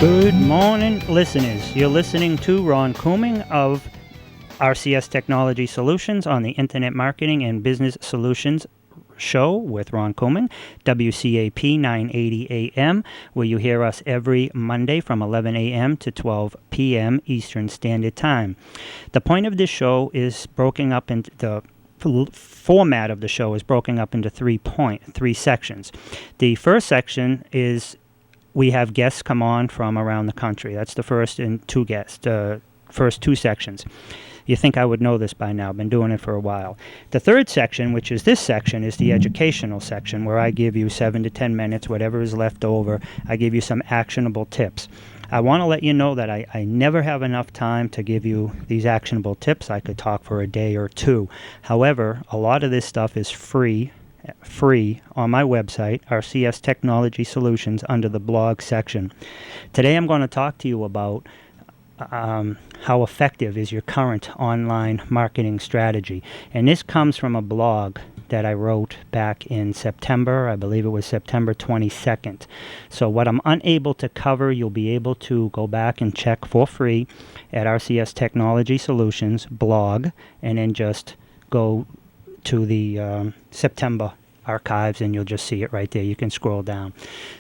Good morning, listeners. You're listening to Ron Couming of RCS Technology Solutions on the Internet Marketing and Business Solutions show with Ron Couming, WCAP 980 AM, where you hear us every Monday from 11 a.m. to 12 p.m. Eastern Standard Time. The point of this show is broken up into the format of the show is broken up into three sections. The first section is we have guests come on from around the country. That's the first first two sections. You think I would know this by now. I've been doing it for a while. The third section, which is this section, is the educational section, where I give you 7 to 10 minutes, whatever is left over. I give you some actionable tips. I want to let you know that I never have enough time to give you these actionable tips. I could talk for a day or two. However, a lot of this stuff is free on my website, RCS Technology Solutions, under the blog section. Today I'm going to talk to you about how effective is your current online marketing strategy. And this comes from a blog that I wrote back in September. I believe it was September 22nd. So what I'm unable to cover, you'll be able to go back and check for free at RCS Technology Solutions blog, and then just go to the September archives and you'll just see it right there. You can scroll down.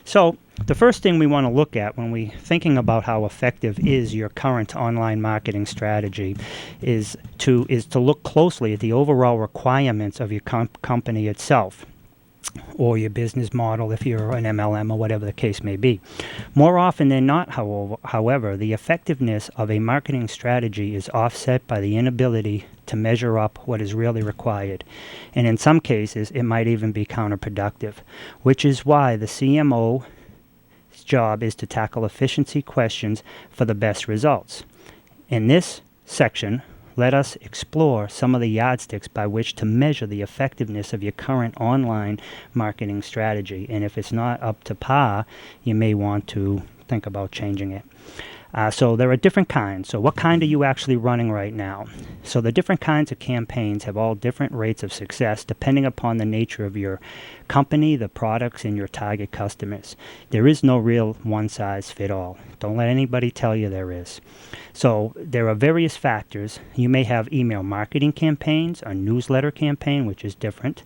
So the first thing we want to look at when we're thinking about how effective is your current online marketing strategy is to look closely at the overall requirements of your company itself, or your business model if you're an MLM or whatever the case may be. More often than not, however, the effectiveness of a marketing strategy is offset by the inability to measure up what is really required. And in some cases, it might even be counterproductive, which is why the CMO's job is to tackle efficiency questions for the best results. In this section, let us explore some of the yardsticks by which to measure the effectiveness of your current online marketing strategy. And if it's not up to par, you may want to think about changing it. So there are different kinds. So what kind are you actually running right now? So the different kinds of campaigns have all different rates of success depending upon the nature of your company, the products, and your target customers. There is no real one-size-fits-all. Don't let anybody tell you there is. So there are various factors. You may have email marketing campaigns, a newsletter campaign, which is different,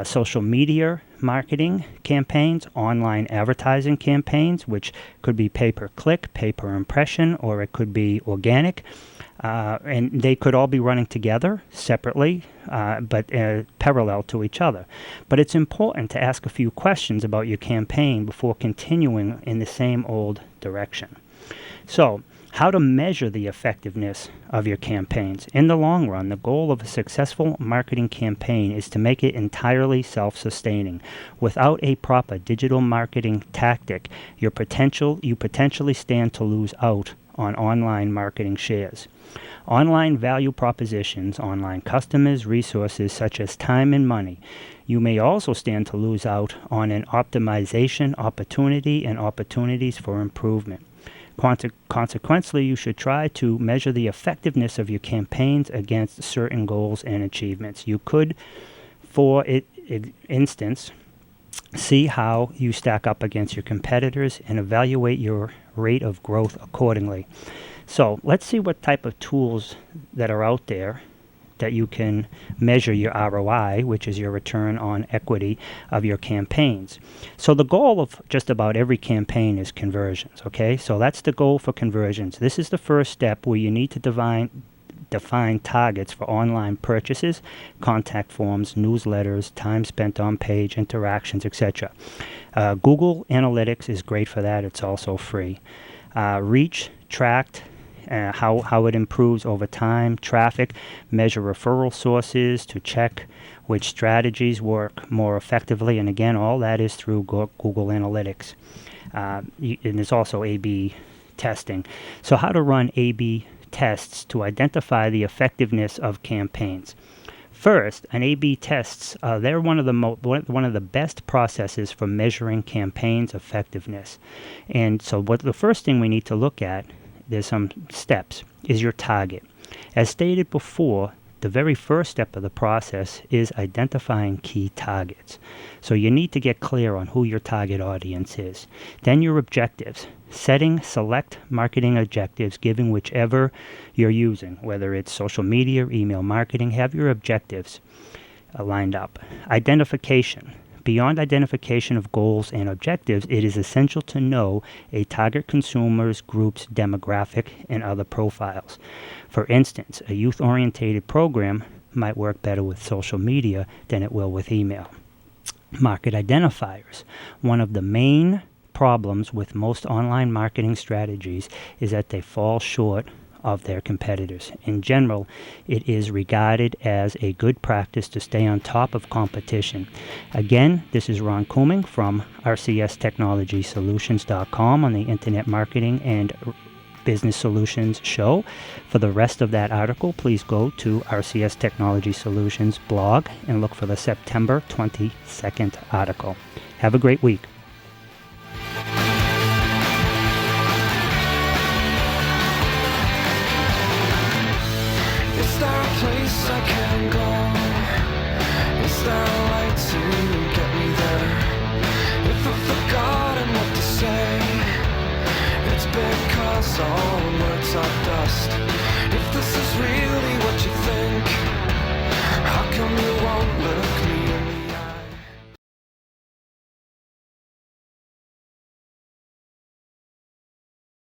social media marketing campaigns, online advertising campaigns, which could be pay-per-click, pay-per-impression, or it could be organic. And they could all be running together separately, but parallel to each other. But it's important to ask a few questions about your campaign before continuing in the same old direction. So, how to measure the effectiveness of your campaigns. In the long run, the goal of a successful marketing campaign is to make it entirely self-sustaining. Without a proper digital marketing tactic, you potentially stand to lose out on online marketing shares. Online value propositions, online customers, resources such as time and money. You may also stand to lose out on an optimization opportunity and opportunities for improvement. Consequently, you should try to measure the effectiveness of your campaigns against certain goals and achievements. You could, for instance, see how you stack up against your competitors and evaluate your rate of growth accordingly. So let's see what type of tools that are out there that you can measure your ROI, which is your return on equity of your campaigns. So the goal of just about every campaign is conversions, okay? So that's the goal for conversions. This is the first step where you need to define targets for online purchases, contact forms, newsletters, time spent on page, interactions, etc. Google Analytics is great for that. It's also free. Reach, tracked, how it improves over time, traffic, measure referral sources to check which strategies work more effectively. And again, all that is through Google Analytics. And there's also A/B testing. So how to run A/B tests to identify the effectiveness of campaigns. First, an A/B tests, they're one of the best processes for measuring campaigns' effectiveness. And so the first thing we need to look at, there's some steps, is your target. As stated before, the very first step of the process is identifying key targets. So you need to get clear on who your target audience is. Then your objectives. Setting select marketing objectives, given whichever you're using, whether it's social media or email marketing. Have your objectives lined up. Identification. Beyond identification of goals and objectives, it is essential to know a target consumer's group's demographic and other profiles. For instance, a youth-oriented program might work better with social media than it will with email. Market identifiers. One of the main problems with most online marketing strategies is that they fall short of their competitors. In general, it is regarded as a good practice to stay on top of competition. Again, this is Ron Couming from rcstechnologysolutions.com on the Internet Marketing and Business Solutions show. For the rest of that article, please go to RCS Technology Solutions blog and look for the September 22nd article. Have a great week. Is there a place I can go? Is there a light to get me there? If I've forgotten what to say, it's because all words are dust. If there's